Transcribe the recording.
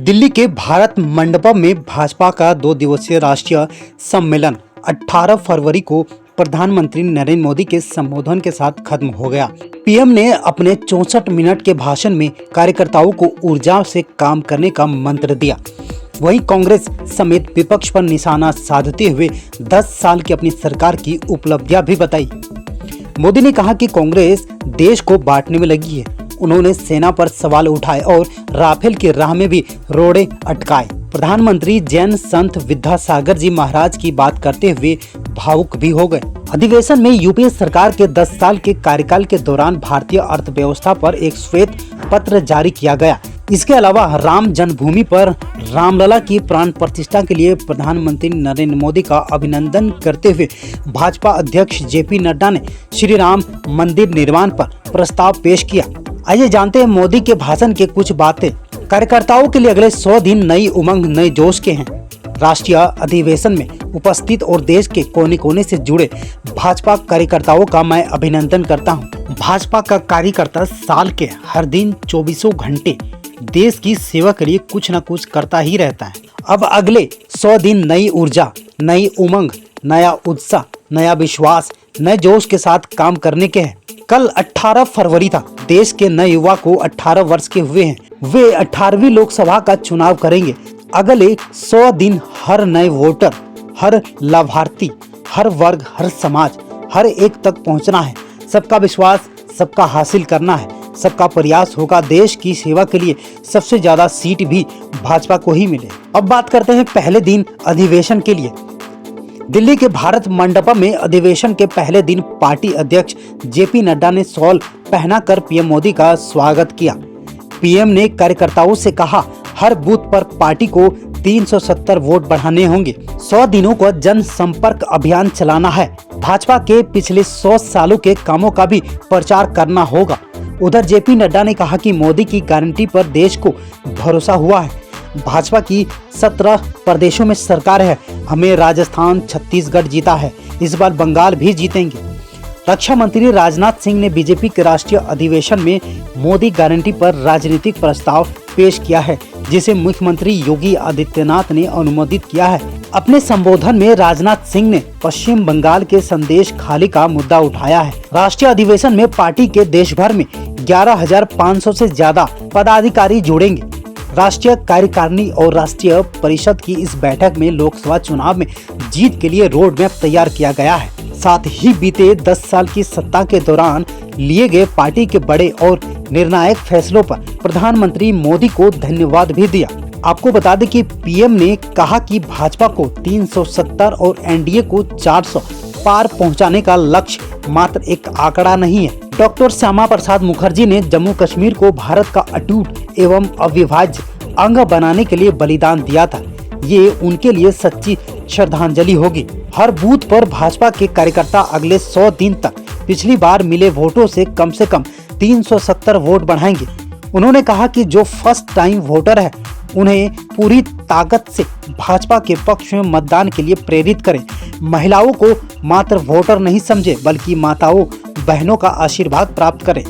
दिल्ली के भारत मंडपम में भाजपा का 2 दिवसीय राष्ट्रीय सम्मेलन 18 फरवरी को प्रधानमंत्री नरेंद्र मोदी के संबोधन के साथ खत्म हो गया। पीएम ने अपने 64 मिनट के भाषण में कार्यकर्ताओं को ऊर्जा से काम करने का मंत्र दिया। वहीं कांग्रेस समेत विपक्ष पर निशाना साधते हुए 10 साल की अपनी सरकार की उपलब्धियां भी बताई। मोदी ने कहा कि कांग्रेस देश को बांटने में लगी है। उन्होंने सेना पर सवाल उठाए और राफेल की राह में भी रोड़े अटकाए। प्रधानमंत्री जैन संत विद्यासागर जी महाराज की बात करते हुए भावुक भी हो गए। अधिवेशन में यूपीए सरकार के 10 साल के कार्यकाल के दौरान भारतीय अर्थव्यवस्था पर एक श्वेत पत्र जारी किया गया। इसके अलावा राम जन्मभूमि पर रामलला की प्राण प्रतिष्ठा के लिए प्रधानमंत्री नरेंद्र मोदी का अभिनंदन करते हुए भाजपा अध्यक्ष जेपी नड्डा ने श्री राम मंदिर निर्माण पर प्रस्ताव पेश किया। आइए जानते हैं मोदी के भाषण के कुछ बातें। कार्यकर्ताओं के लिए अगले 100 दिन नई उमंग नए जोश के हैं। राष्ट्रीय अधिवेशन में उपस्थित और देश के कोने कोने से जुड़े भाजपा कार्यकर्ताओं का मैं अभिनंदन करता हूं। भाजपा का कार्यकर्ता साल के हर दिन 24 घंटे देश की सेवा के लिए कुछ न कुछ करता ही रहता है। अब अगले 100 दिन नई ऊर्जा, नई उमंग, नया उत्साह, नया विश्वास, नए जोश के साथ काम करने के हैं। कल 18 फरवरी था। देश के नए युवा को 18 वर्ष के हुए हैं। वे 18वीं लोकसभा का चुनाव करेंगे। अगले 100 दिन हर नए वोटर, हर लाभार्थी, हर वर्ग, हर समाज, हर एक तक पहुंचना है। सबका विश्वास सबका हासिल करना है। सबका प्रयास होगा देश की सेवा के लिए सबसे ज्यादा सीट भी भाजपा को ही मिले। अब बात करते हैं पहले दिन अधिवेशन के लिए। दिल्ली के भारत मंडपम में अधिवेशन के पहले दिन पार्टी अध्यक्ष जेपी नड्डा ने शॉल पहनाकर पीएम मोदी का स्वागत किया। पीएम ने कार्यकर्ताओं से कहा, हर बूथ पर पार्टी को 370 वोट बढ़ाने होंगे। 100 दिनों का जनसंपर्क अभियान चलाना है। भाजपा के पिछले 100 सालों के कामों का भी प्रचार करना होगा। उधर जेपी नड्डा ने कहा कि मोदी की गारंटी पर देश को भरोसा हुआ है। भाजपा की 17 प्रदेशों में सरकार है। हमें राजस्थान, छत्तीसगढ़ जीता है। इस बार बंगाल भी जीतेंगे। रक्षा मंत्री राजनाथ सिंह ने बीजेपी के राष्ट्रीय अधिवेशन में मोदी गारंटी पर राजनीतिक प्रस्ताव पेश किया है, जिसे मुख्यमंत्री योगी आदित्यनाथ ने अनुमोदित किया है। अपने संबोधन में राजनाथ सिंह ने पश्चिम बंगाल के संदेश खाली का मुद्दा उठाया है। राष्ट्रीय अधिवेशन में पार्टी के देश भर में 11,500 से ज्यादा पदाधिकारी जुड़ेंगे। राष्ट्रीय कार्यकारिणी और राष्ट्रीय परिषद की इस बैठक में लोकसभा चुनाव में जीत के लिए रोड मैप तैयार किया गया है। साथ ही बीते 10 साल की सत्ता के दौरान लिए गए पार्टी के बड़े और निर्णायक फैसलों पर प्रधानमंत्री मोदी को धन्यवाद भी दिया। आपको बता दें कि पीएम ने कहा कि भाजपा को 370 और एनडीए को 400 पार पहुंचाने का लक्ष्य मात्र एक आंकड़ा नहीं है। डॉक्टर श्यामा प्रसाद मुखर्जी ने जम्मू कश्मीर को भारत का अटूट एवं अविभाज्य अंग बनाने के लिए बलिदान दिया था। ये उनके लिए सच्ची श्रद्धांजलि होगी। हर बूथ पर भाजपा के कार्यकर्ता अगले 100 दिन तक पिछली बार मिले वोटों से कम 370 वोट बढ़ाएंगे। उन्होंने कहा कि जो फर्स्ट टाइम वोटर है उन्हें पूरी ताकत से भाजपा के पक्ष में मतदान के लिए प्रेरित करें। महिलाओं को मात्र वोटर नहीं समझे, बल्कि माताओं बहनों का आशीर्वाद प्राप्त करें।